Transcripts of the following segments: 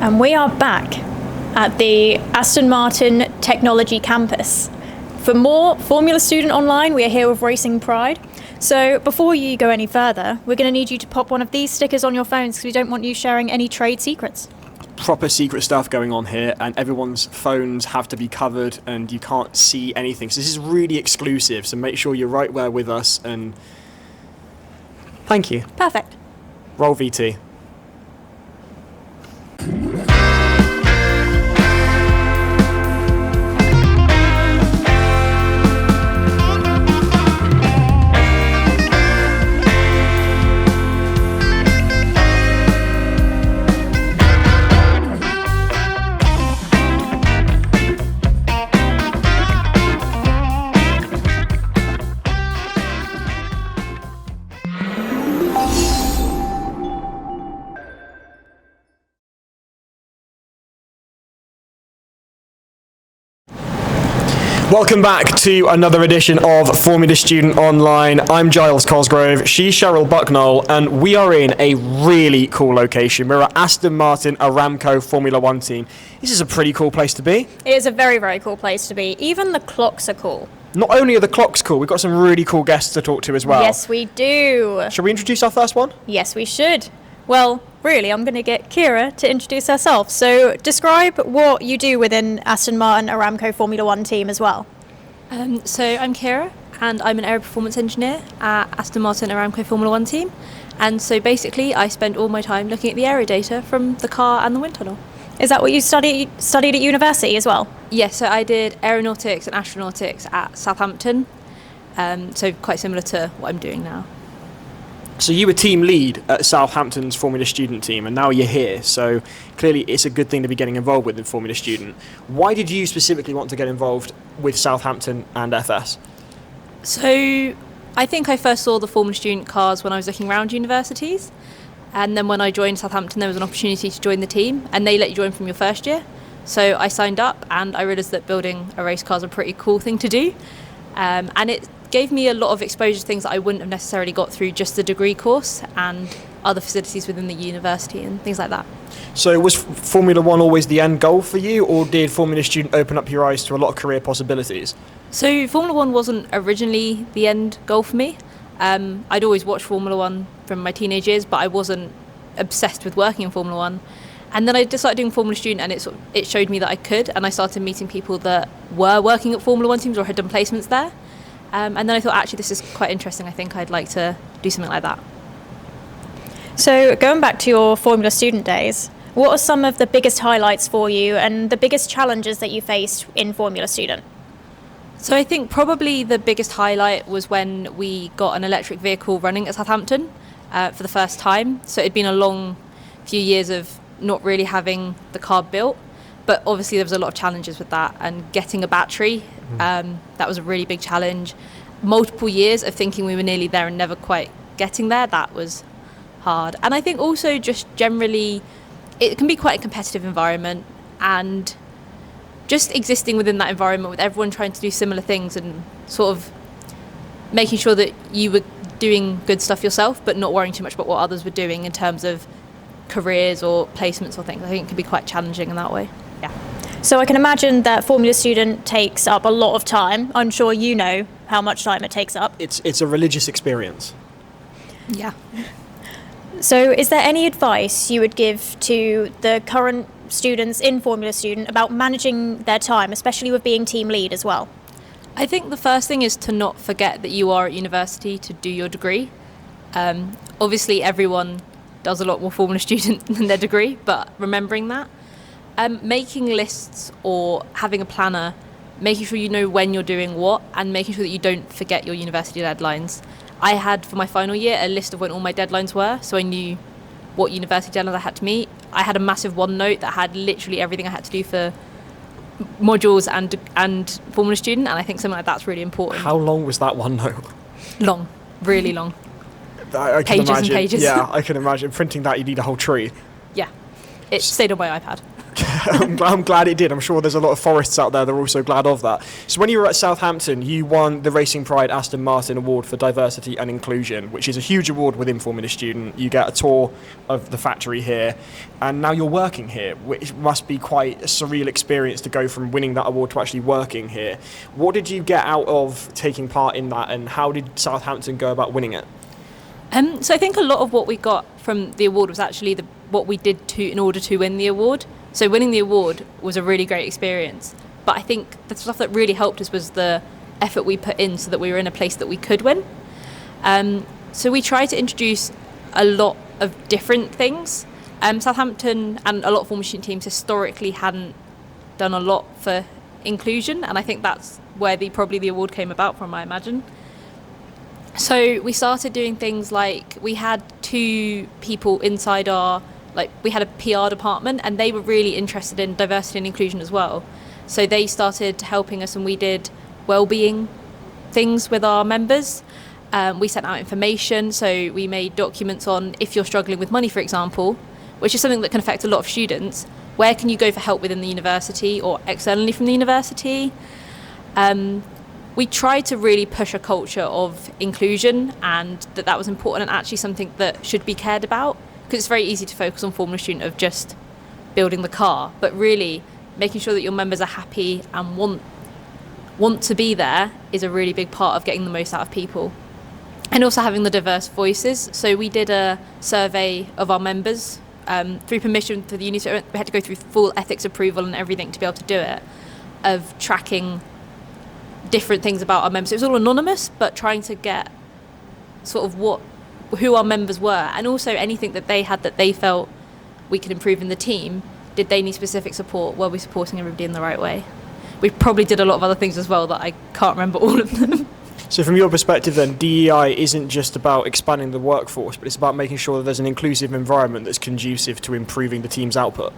And we are back at the Aston Martin Technology Campus. For more Formula Student Online, we are here with Racing Pride. So before you go any further, we're going to need you to pop one of these stickers on your phones because we don't want you sharing any trade secrets. Proper secret stuff going on here, and everyone's phones have to be covered and you can't see anything. So this is really exclusive, so make sure you're right there with us, and thank you. Perfect. Roll VT. Welcome back to another edition of Formula Student Online. I'm Giles Cosgrove, she's Sheryl Bucknell, and we are in a really cool location. We're at Aston Martin Aramco Formula One team. This is a pretty cool place to be. It is a very, very cool place to be. Even the clocks are cool. Not only are the clocks cool, we've got some really cool guests to talk to as well. Yes, we do. Shall we introduce our first one? Yes, we should. Well, really, I'm going to get Kira to introduce herself. So describe what you do within Aston Martin Aramco Formula One team as well. So I'm Kira, and I'm an aero performance engineer at Aston Martin Aramco Formula One team. And so basically, I spend all my time looking at the aero data from the car and the wind tunnel. Is that what you studied at university as well? Yes, so I did aeronautics and astronautics at Southampton. So quite similar to what I'm doing now. So you were team lead at Southampton's Formula Student team, and now you're here, so clearly it's a good thing to be getting involved with in Formula Student. Why did you specifically want to get involved with Southampton and FS? So I think I first saw the Formula Student cars when I was looking around universities, and then when I joined Southampton there was an opportunity to join the team, and they let you join from your first year. So I signed up, and I realised that building a race car is a pretty cool thing to do, and it gave me a lot of exposure to things that I wouldn't have necessarily got through just the degree course and other facilities within the university and things like that. So was Formula One always the end goal for you, or did Formula Student open up your eyes to a lot of career possibilities? So Formula One wasn't originally the end goal for me. I'd always watched Formula One from my teenage years, but I wasn't obsessed with working in Formula One. And then I decided doing Formula Student, and it showed me that I could, and I started meeting people that were working at Formula One teams or had done placements there. And then I thought, actually, this is quite interesting. I think I'd like to do something like that. So going back to your Formula Student days, what are some of the biggest highlights for you and the biggest challenges that you faced in Formula Student? So I think probably the biggest highlight was when we got an electric vehicle running at Southampton for the first time. So it'd been a long few years of not really having the car built. But obviously there was a lot of challenges with that, and getting a battery, that was a really big challenge. Multiple years of thinking we were nearly there and never quite getting there, that was hard. And I think also just generally, it can be quite a competitive environment, and just existing within that environment with everyone trying to do similar things and sort of making sure that you were doing good stuff yourself, but not worrying too much about what others were doing in terms of careers or placements or things. I think it can be quite challenging in that way. Yeah. So I can imagine that Formula Student takes up a lot of time. I'm sure you know how much time it takes up. It's a religious experience. Yeah. So is there any advice you would give to the current students in Formula Student about managing their time, especially with being team lead as well? I think the first thing is to not forget that you are at university to do your degree. Obviously everyone does a lot more Formula Student than their degree, but remembering that. Making lists or having a planner, making sure you know when you're doing what, and making sure that you don't forget your university deadlines. I had, for my final year, a list of when all my deadlines were, so I knew what university deadlines I had to meet. I had a massive OneNote that had literally everything I had to do for modules and Formula Student, and I think something like that's really important. How long was that OneNote? Long, really long. I can pages imagine. and pages. Yeah, I can imagine. Printing that, you need a whole tree. Yeah, it stayed on my iPad. I'm glad it did. I'm sure there's a lot of forests out there that are also glad of that. So when you were at Southampton, you won the Racing Pride Aston Martin Award for Diversity and Inclusion, which is a huge award within Formula Student. You get a tour of the factory here, and now you're working here, which must be quite a surreal experience to go from winning that award to actually working here. What did you get out of taking part in that, and how did Southampton go about winning it? So I think a lot of what we got from the award was actually what we did in order to win the award. So winning the award was a really great experience. But I think the stuff that really helped us was the effort we put in so that we were in a place that we could win. So we tried to introduce a lot of different things. Southampton and a lot of Formula Student teams historically hadn't done a lot for inclusion, and I think that's where probably the award came about from, I imagine. So we started doing things like we had 2 people inside we had a PR department, and they were really interested in diversity and inclusion as well. So they started helping us, and we did well-being things with our members. We sent out information, so we made documents on if you're struggling with money, for example, which is something that can affect a lot of students. Where can you go for help within the university or externally from the university? We tried to really push a culture of inclusion, and that was important and actually something that should be cared about, because it's very easy to focus on Formula Student of just building the car, but really making sure that your members are happy and want to be there is a really big part of getting the most out of people. And also having the diverse voices. So we did a survey of our members through permission for the uni. So we had to go through full ethics approval and everything to be able to do it, of tracking different things about our members. It was all anonymous, but trying to get sort of who our members were, and also anything that they had that they felt we could improve in the team. Did they need specific support? Were we supporting everybody in the right way? We probably did a lot of other things as well that I can't remember all of them. So from your perspective then, DEI isn't just about expanding the workforce, but it's about making sure that there's an inclusive environment that's conducive to improving the team's output.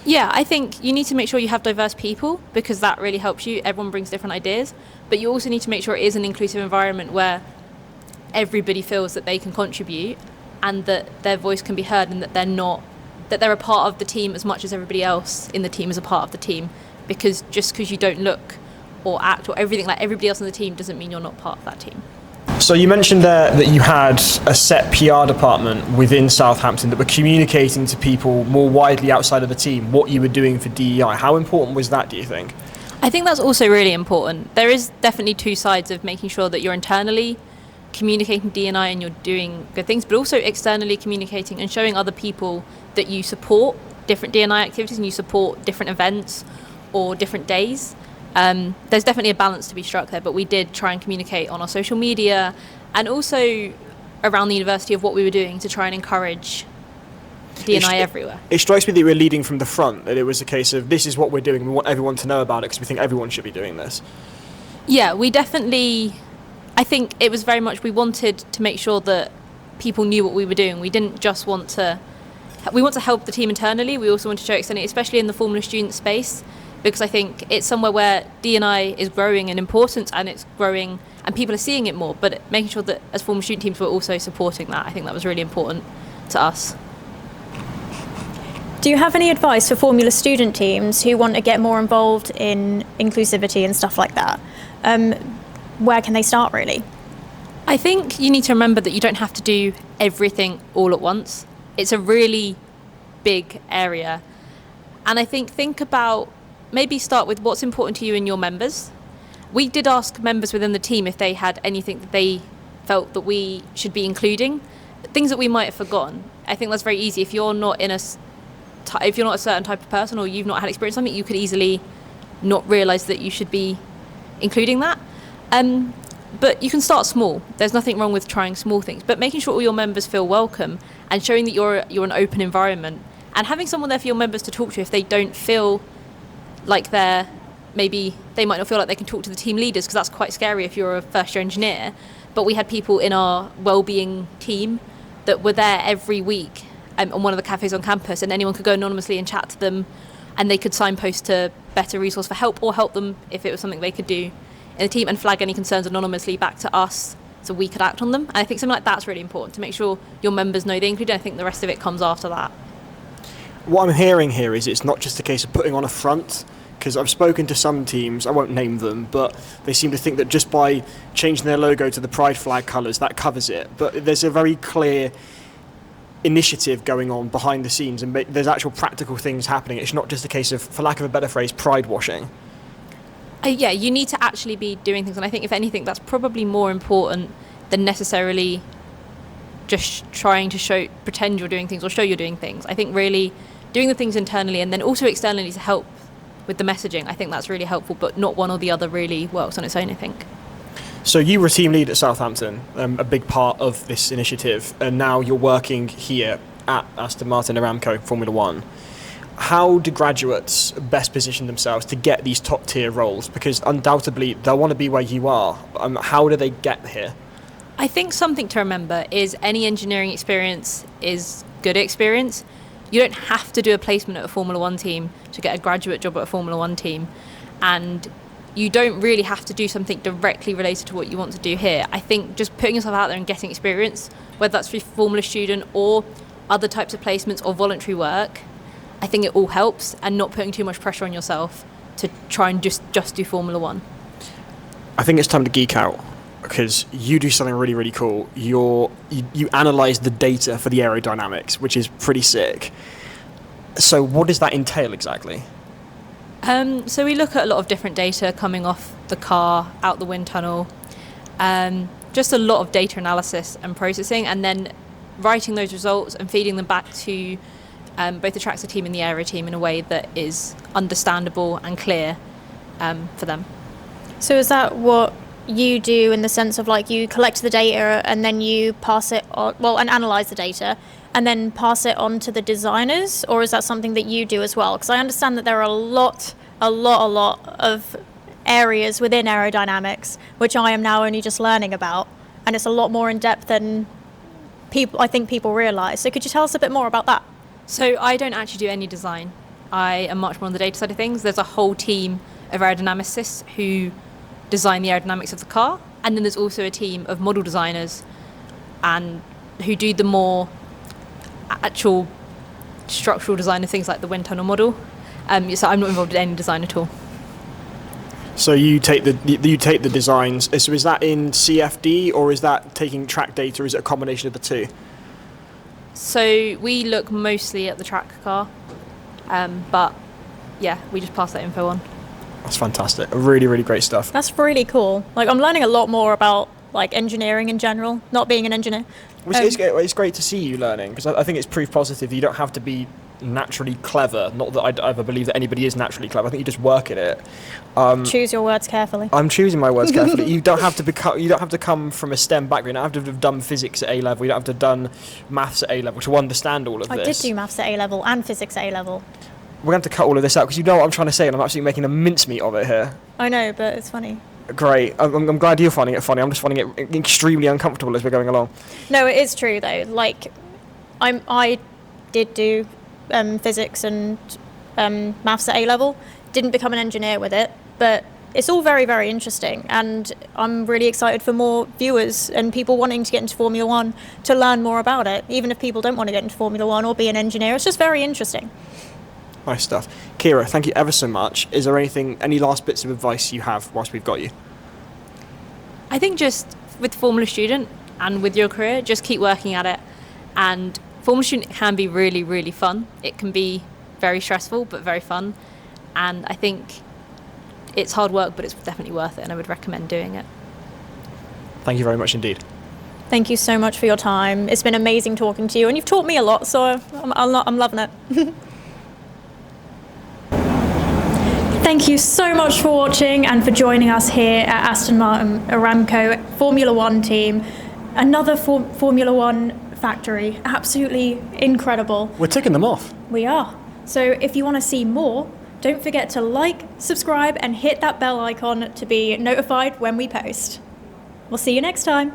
Yeah, I think you need to make sure you have diverse people, because that really helps you. Everyone brings different ideas, but you also need to make sure it is an inclusive environment where everybody feels that they can contribute and that their voice can be heard, and that they're a part of the team as much as everybody else in the team is a part of the team. Because just because you don't look or act or everything like everybody else on the team doesn't mean you're not part of that team. So you mentioned there that you had a set PR department within Southampton that were communicating to people more widely outside of the team what you were doing for DEI. How important was that, do you think? I think that's also really important. There is definitely 2 sides of making sure that you're internally communicating DEI and you're doing good things, but also externally communicating and showing other people that you support different DEI activities and you support different events or different days. There's definitely a balance to be struck there, but we did try and communicate on our social media and also around the university of what we were doing to try and encourage DEI everywhere. It strikes me that you were leading from the front, that it was a case of this is what we're doing, we want everyone to know about it because we think everyone should be doing this. Yeah, we definitely, I think it was very much, we wanted to make sure that people knew what we were doing. We didn't just want to help the team internally, we also want to show externally, especially in the Formula Student space, because I think it's somewhere where D&I is growing in importance and it's growing and people are seeing it more, but making sure that as Formula Student teams we're also supporting that, I think that was really important to us. Do you have any advice for Formula Student teams who want to get more involved in inclusivity and stuff like that? Where can they start, really? I think you need to remember that you don't have to do everything all at once. It's a really big area. And I think about, maybe start with what's important to you and your members. We did ask members within the team if they had anything that they felt that we should be including, things that we might have forgotten. I think that's very easy. If you're not a certain type of person or you've not had experience something, you could easily not realise that you should be including that. But you can start small. There's nothing wrong with trying small things, but making sure all your members feel welcome and showing that you're an open environment and having someone there for your members to talk to if they don't feel like maybe they might not feel like they can talk to the team leaders, because that's quite scary if you're a first year engineer. But we had people in our wellbeing team that were there every week on one of the cafes on campus, and anyone could go anonymously and chat to them, and they could signpost to better resource for help or help them if it was something they could do in the team, and flag any concerns anonymously back to us so we could act on them. And I think something like that's really important to make sure your members know they include. I think the rest of it comes after that. what I'm hearing here is it's not just a case of putting on a front, because I've spoken to some teams, I won't name them, but they seem to think that just by changing their logo to the Pride flag colours, that covers it. But there's a very clear initiative going on behind the scenes, and there's actual practical things happening. It's not just a case of, for lack of a better phrase, pride washing. Yeah, you need to actually be doing things, and I think if anything, that's probably more important than necessarily just trying to pretend you're doing things or show you're doing things. I think really doing the things internally and then also externally to help with the messaging, I think that's really helpful, but not one or the other really works on its own, I think. So you were team lead at Southampton, a big part of this initiative, and now you're working here at Aston Martin Aramco Formula One. How do graduates best position themselves to get these top tier roles? Because undoubtedly they'll want to be where you are. How do they get here? I think something to remember is any engineering experience is good experience. You don't have to do a placement at a Formula One team to get a graduate job at a Formula One team. And you don't really have to do something directly related to what you want to do here. I think just putting yourself out there and getting experience, whether that's through Formula Student or other types of placements or voluntary work, I think it all helps, and not putting too much pressure on yourself to try and just do Formula One. I think it's time to geek out, because you do something really, really cool. You analyse the data for the aerodynamics, which is pretty sick. So what does that entail exactly? So we look at a lot of different data coming off the car, out the wind tunnel, just a lot of data analysis and processing, and then writing those results and feeding them back to both the Traxxas team and the aero team in a way that is understandable and clear for them. So is that what you do, in the sense of like you collect the data and then you pass it on, and analyze the data and then pass it on to the designers, or is that something that you do as well? Because I understand that there are a lot of areas within aerodynamics which I am now only just learning about, and it's a lot more in depth than I think people realise. So could you tell us a bit more about that? So I don't actually do any design. I am much more on the data side of things. There's a whole team of aerodynamicists who design the aerodynamics of the car, and then there's also a team of model designers and who do the more actual structural design of things like the wind tunnel model. So I'm not involved in any design at all. So you take the designs. So is that in CFD, or is that taking track data? Or is it a combination of the two? So we look mostly at the track car, but yeah, we just pass that info on. That's fantastic. Really, really great stuff. That's really cool. Like, I'm learning a lot more about like engineering in general, not being an engineer. It's great to see you learning, because I think it's proof positive. You don't have to be naturally clever. Not that I ever believe that anybody is naturally clever. I think you just work at it. Choose your words carefully. I'm choosing my words carefully. You don't have to come from a STEM background. You don't have to have done physics at A level. You don't have to have done maths at A level to understand all of this. I did do maths at A level and physics at A level. We're going to have to cut all of this out, because you know what I'm trying to say, and I'm absolutely making a mincemeat of it here. I know, but it's funny. Great. I'm glad you're finding it funny. I'm just finding it extremely uncomfortable as we're going along. No, it is true though. Like, I did do physics and maths at A level. Didn't become an engineer with it, but it's all very, very interesting, and I'm really excited for more viewers and people wanting to get into Formula One to learn more about it. Even if people don't want to get into Formula One or be an engineer, it's just very interesting. Nice stuff. Kira, thank you ever so much. Is there any last bits of advice you have whilst we've got you? I think just with Formula Student and with your career, just keep working at it. And Formula Student can be really, really fun. It can be very stressful, but very fun. And I think it's hard work, but it's definitely worth it, and I would recommend doing it. Thank you very much indeed. Thank you so much for your time. It's been amazing talking to you, and you've taught me a lot, so I'm loving it. Thank you so much for watching and for joining us here at Aston Martin Aramco Formula One team. Another Formula One factory. Absolutely incredible. We're ticking them off. We are. So if you want to see more, don't forget to like, subscribe, and hit that bell icon to be notified when we post. We'll see you next time.